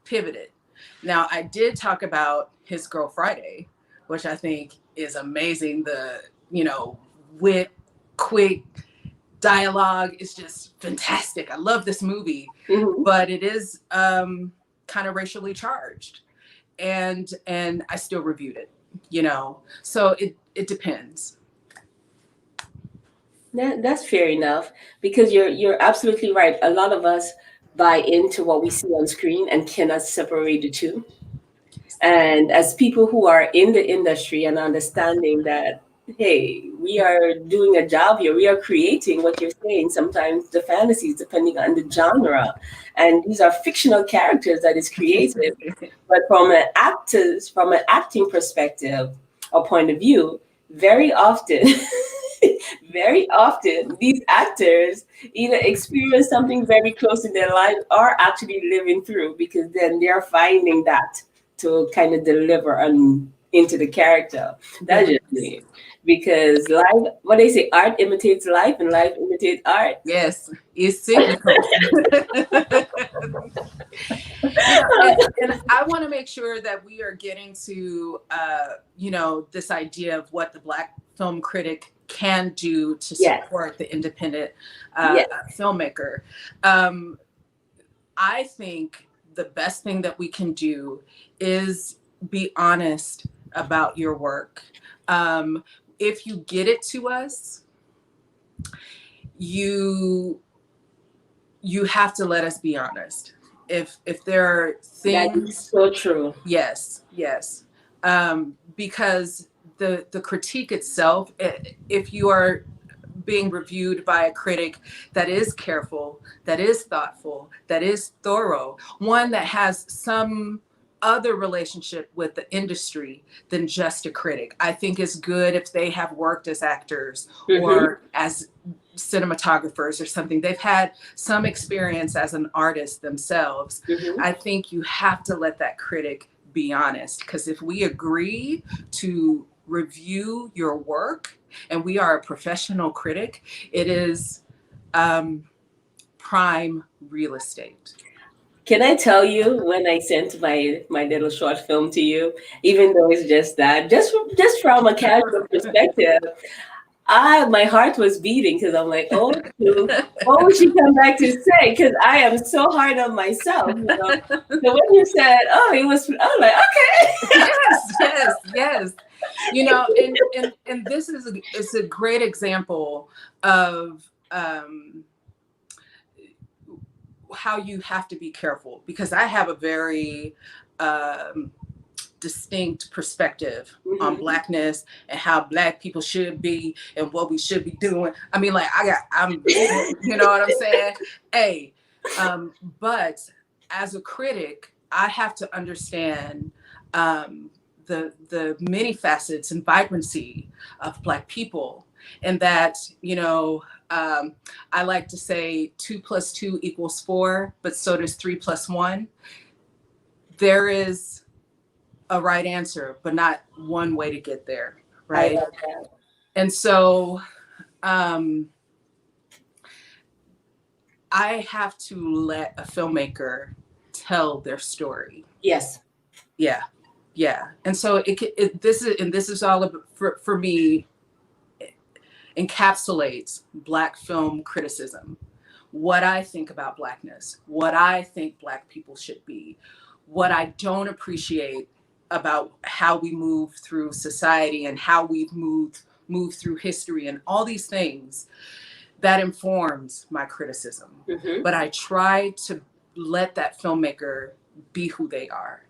Speaker 2: pivoted. Now, I did talk about His Girl Friday, which I think is amazing. The, you know, wit, quick dialogue is just fantastic. I love this movie, but it is kind of racially charged, and I still reviewed it, you know. So it depends.
Speaker 1: That's fair enough, because you're absolutely right. A lot of us buy into what we see on screen and cannot separate the two. And as people who are in the industry and understanding that hey, we are doing a job here. We are creating what you're saying, sometimes the fantasies, depending on the genre. And these are fictional characters that is created. But from an acting perspective or point of view, very often, very often, these actors either experience something very close in their life or actually living through, because then they're finding that to kind of deliver into the character. That's just me. Because life, what they say, art imitates life and life imitates art.
Speaker 2: Yes, it's cyclical. And I want to make sure that we are getting to, this idea of what the Black film critic can do to support the independent filmmaker. I think the best thing that we can do is be honest about your work. If you get it to us, you have to let us be honest. If there are things,
Speaker 1: that is so true.
Speaker 2: Yes. Because the critique itself, if you are being reviewed by a critic that is careful, that is thoughtful, that is thorough, one that has some other relationship with the industry than just a critic. I think it's good if they have worked as actors or as cinematographers or something. They've had some experience as an artist themselves. I think you have to let that critic be honest, because if we agree to review your work and we are a professional critic, it is prime real estate.
Speaker 1: Can I tell you, when I sent my little short film to you, even though it's just that, just from a casual perspective, my heart was beating, because I'm like, oh, what would she come back to say? Because I am so hard on myself. So when you said, oh, it was, I was like, okay.
Speaker 2: Yes. And this is a great example of how you have to be careful, because I have a very distinct perspective on Blackness and how Black people should be and what we should be doing. I mean, like I'm you know what I'm saying? Hey, but as a critic, I have to understand the many facets and vibrancy of Black people, and that, I like to say 2 + 2 = 4, but so does 3 + 1. There is a right answer, but not one way to get there, right?
Speaker 1: I love that.
Speaker 2: And so I have to let a filmmaker tell their story.
Speaker 1: Yes.
Speaker 2: Yeah. And so this is all about, for me, encapsulates Black film criticism. What I think about Blackness, what I think Black people should be, what I don't appreciate about how we move through society and how we've moved through history and all these things. That informs my criticism. But I try to let that filmmaker be who they are.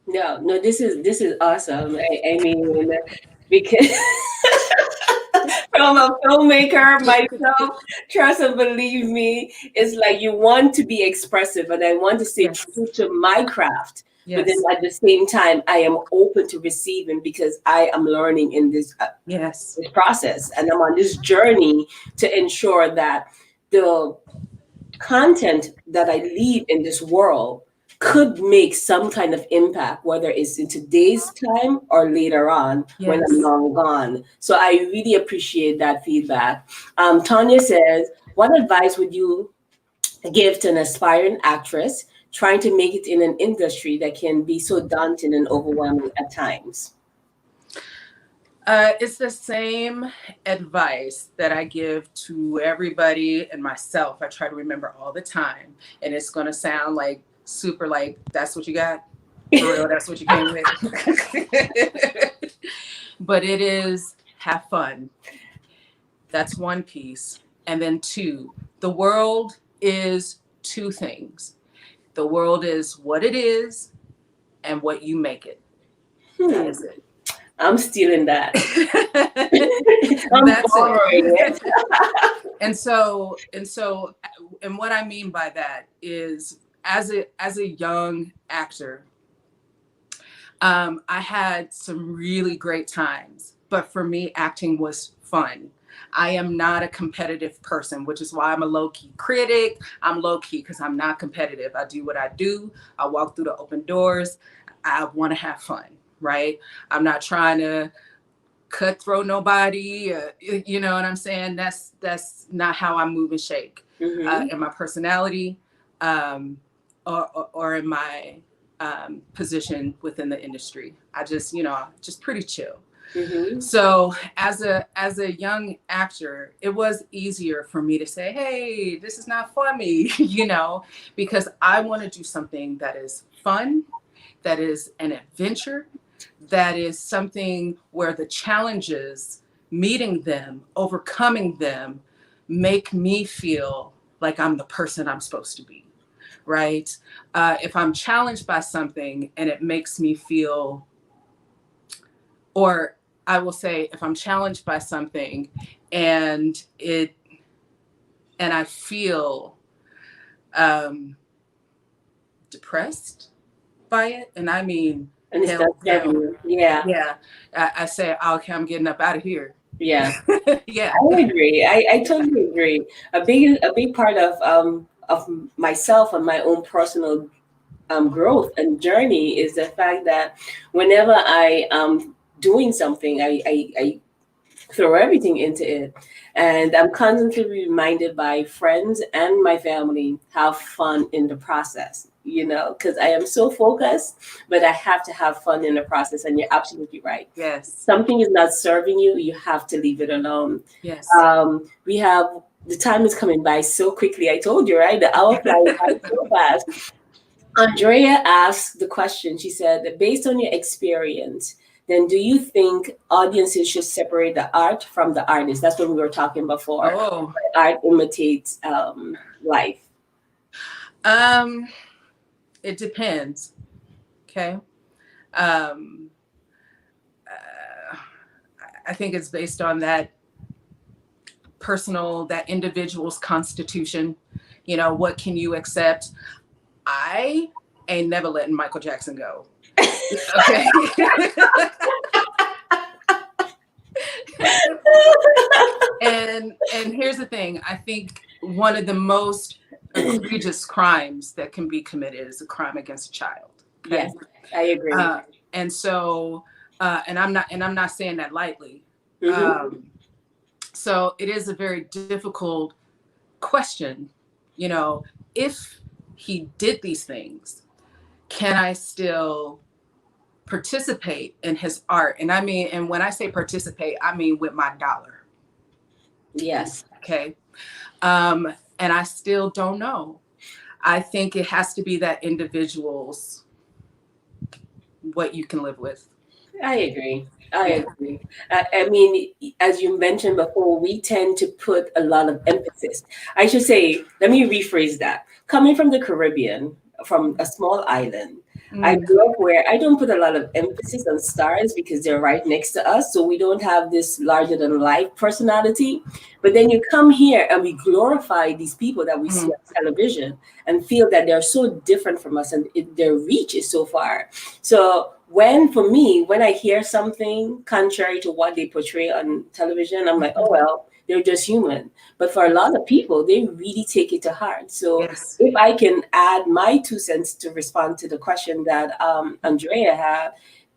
Speaker 1: No, this is awesome. I mean, because from a filmmaker myself, trust and believe me, it's like you want to be expressive, and I want to stay true to my craft. But then at the same time, I am open to receiving, because I am learning in this this process, and I'm on this journey to ensure that the content that I leave in this world could make some kind of impact, whether it's in today's time or later on when I'm long gone. So I really appreciate that feedback. Tanya says, what advice would you give to an aspiring actress trying to make it in an industry that can be so daunting and overwhelming at times?
Speaker 2: It's the same advice that I give to everybody and myself. I try to remember all the time, and it's going to sound like super like, that's what you got? For real, that's what you came with? But it is, have fun. That's one piece. And then 2, the world is 2 things. The world is what it is and what you make it. That is it.
Speaker 1: I'm stealing that. I'm
Speaker 2: That's
Speaker 1: borrowing it.
Speaker 2: And what I mean by that is, as a young actor, I had some really great times, but for me, acting was fun. I am not a competitive person, which is why I'm a low-key critic. I'm low-key because I'm not competitive. I do what I do. I walk through the open doors. I want to have fun, right? I'm not trying to cutthroat nobody. You know what I'm saying? That's not how I move and shake. In my personality, or in my position within the industry. I just, just pretty chill. So as a young actor, it was easier for me to say, hey, this is not for me, because I want to do something that is fun, that is an adventure, that is something where the challenges, meeting them, overcoming them, make me feel like I'm the person I'm supposed to be, right? If I'm challenged by something and it makes me feel, or I will say, if I'm challenged by something and I feel depressed by it, and I mean,
Speaker 1: And it's not you.
Speaker 2: Yeah. I say, okay, I'm getting up out of here.
Speaker 1: Yeah.
Speaker 2: Yeah.
Speaker 1: I agree. I totally agree. A big part of myself and my own personal growth and journey is the fact that whenever I am doing something, I throw everything into it. And I'm constantly reminded by friends and my family, have fun in the process, because I am so focused, but I have to have fun in the process. And you're absolutely right.
Speaker 2: Yes.
Speaker 1: Something is not serving you, you have to leave it alone.
Speaker 2: Yes.
Speaker 1: The time is coming by so quickly. I told you, right? The hour flies by so fast. Andrea asked the question. She said that based on your experience, then do you think audiences should separate the art from the artist? That's what we were talking before.
Speaker 2: Oh.
Speaker 1: Art imitates life.
Speaker 2: It depends. Okay. I think it's based on that individual's constitution. What can you accept? I ain't never letting Michael Jackson go. Okay. And here's the thing. I think one of the most egregious crimes that can be committed is a crime against a child. Okay?
Speaker 1: Yes, I agree.
Speaker 2: And so, and I'm not saying that lightly. So it is a very difficult question. If he did these things, can I still participate in his art? And when I say participate, I mean with my dollar.
Speaker 1: Yes.
Speaker 2: Okay. And I still don't know. I think it has to be that individual's what you can live with.
Speaker 1: I agree. I agree. I mean, as you mentioned before, we tend to put a lot of emphasis. I should say, let me rephrase that. Coming from the Caribbean, from a small island, I grew up where I don't put a lot of emphasis on stars because they're right next to us. So we don't have this larger than life personality. But then you come here and we glorify these people that we see on television and feel that they're so different from us and their reach is so far. So when I hear something contrary to what they portray on television, I'm like, oh, well, they're just human. But for a lot of people, they really take it to heart. So if I can add my 2 cents to respond to the question that Andrea had,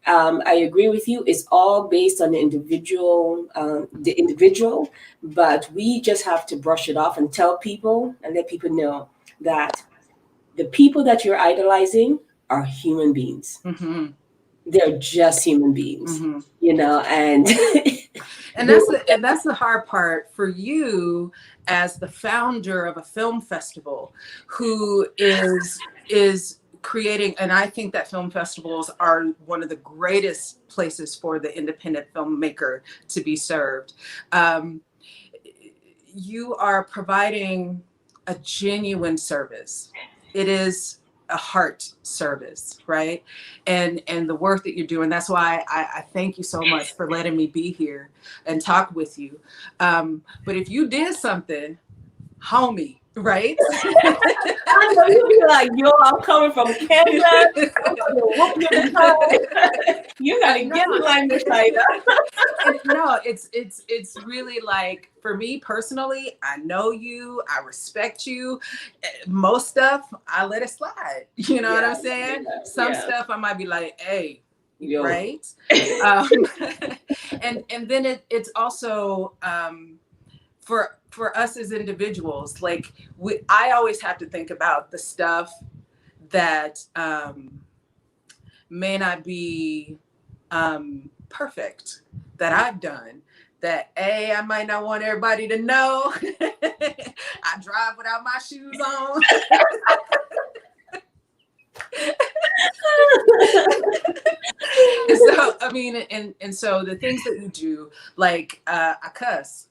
Speaker 1: I agree with you. It's all based on the individual, but we just have to brush it off and tell people and let people know that the people that you're idolizing are human beings. They're just human beings, and
Speaker 2: and that's the hard part for you as the founder of a film festival who is creating, and I think that film festivals are one of the greatest places for the independent filmmaker to be served. You are providing a genuine service. It is a heart service, right? And the work that you're doing. That's why I thank you so much for letting me be here and talk with you. But if you did something, homie, right?
Speaker 1: I know you'll be like, yo, I'm coming from Canada. I'm gonna whoop your butt. You gotta get in line, Meschida.
Speaker 2: No, it's really like, for me personally, I know you, I respect you. Most stuff I let it slide. You know what I'm saying? Some stuff I might be like, hey,
Speaker 1: Yo.
Speaker 2: right? And then it's also for us as individuals, like I always have to think about the stuff that may not be perfect that I've done, that I might not want everybody to know. I drive without my shoes on. And so, I mean, and so the things that you do, like I cuss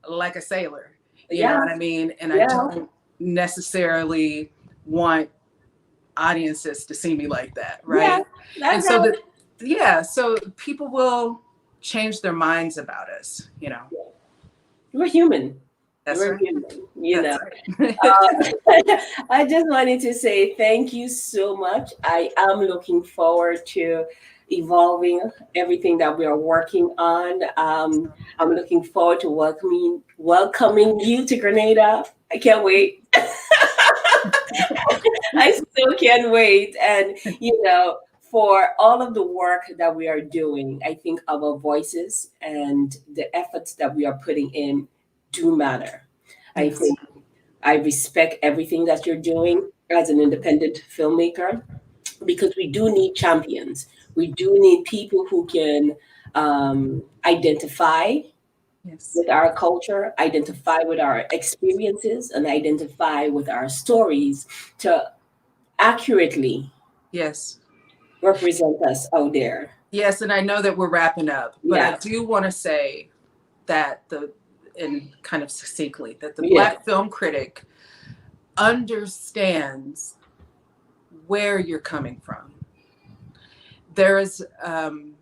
Speaker 2: like a sailor, you know what I mean? And I don't necessarily want audiences to see me like that, right? And so so people will change their minds about us, you know.
Speaker 1: We're human.
Speaker 2: We're
Speaker 1: human, you know.
Speaker 2: Right.
Speaker 1: I just wanted to say thank you so much. I am looking forward to evolving everything that we are working on. I'm looking forward to welcoming you to Grenada. I can't wait. I still can't wait. And, you know, for all of the work that we are doing, I think our voices and the efforts that we are putting in do matter. I think I respect everything that you're doing as an independent filmmaker, because we do need champions. We do need people who can identify with our culture, identify with our experiences, and identify with our stories to accurately represent us out there.
Speaker 2: Yes, and I know that we're wrapping up, but I do want to say that and kind of succinctly, that the Black film critic understands where you're coming from. There is an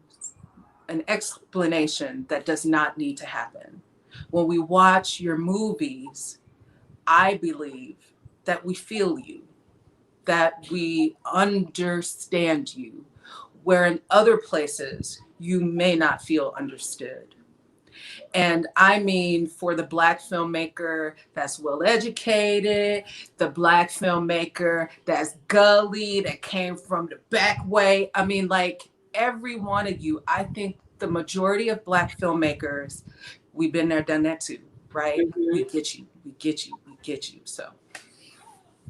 Speaker 2: explanation that does not need to happen. When we watch your movies, I believe that we feel you, that we understand you, where in other places you may not feel understood. And I mean, for the Black filmmaker that's well educated, the Black filmmaker that's gully, that came from the back way. I mean, like, every one of you, I think the majority of Black filmmakers, we've been there, done that too, right? Mm-hmm. We get you, we get you, we get you. So,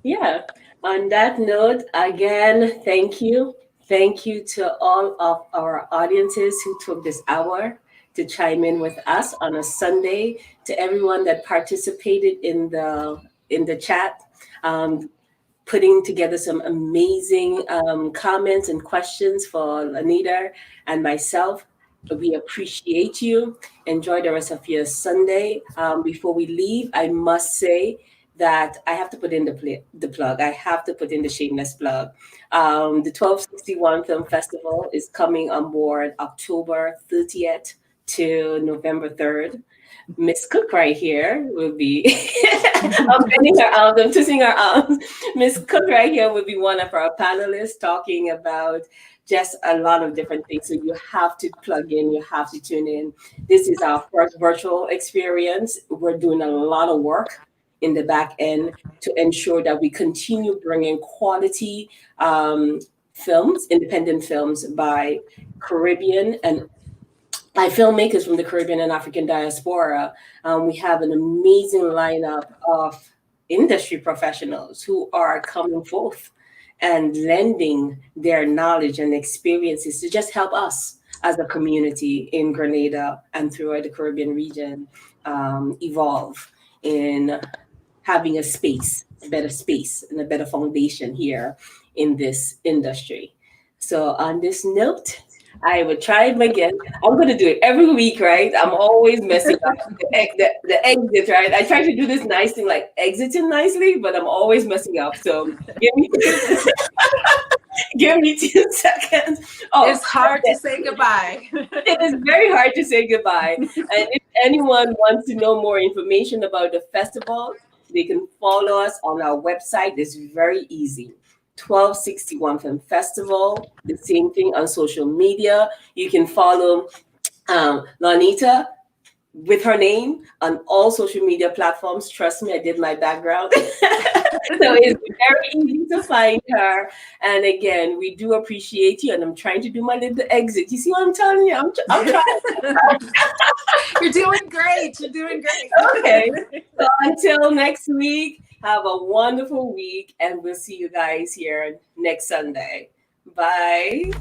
Speaker 1: yeah. On that note, again, thank you. Thank you to all of our audiences who took this hour to chime in with us on a Sunday, to everyone that participated in the chat, putting together some amazing comments and questions for Lonita and myself. We appreciate you. Enjoy the rest of your Sunday. Before we leave, I must say that I have to put in the plug. I have to put in the shameless plug. The 1261 Film Festival is coming on board October 30th to November 3rd. Miss Cook right here will be, I'm bending her arms, I'm twisting her arms. Miss Cook right here will be one of our panelists talking about just a lot of different things. So you have to plug in, you have to tune in. This is our first virtual experience. We're doing a lot of work in the back end to ensure that we continue bringing quality films, independent films by Caribbean and by filmmakers from the Caribbean and African diaspora. We have an amazing lineup of industry professionals who are coming forth and lending their knowledge and experiences to just help us as a community in Grenada and throughout the Caribbean region evolve in having a space, a better space and a better foundation here in this industry. So on this note, I would try it again. I'm going to do it every week, right? I'm always messing up the exit, right? I try to do this nice thing, like exiting nicely, but I'm always messing up. So give me, give me 2 seconds. Oh,
Speaker 2: It's hard to say goodbye.
Speaker 1: it is very hard to say goodbye. And if anyone wants to know more information about the festival, they can follow us on our website. It's very easy. 1261 Film Festival, the same thing on social media. You can follow Lonita with her name on all social media platforms. Trust me, I did my background. So it's very easy to find her. And again, we do appreciate you. And I'm trying to do my little exit. You see what I'm telling you? I'm trying.
Speaker 2: You're doing great. You're doing great.
Speaker 1: Okay. So until next week, have a wonderful week. And we'll see you guys here next Sunday. Bye.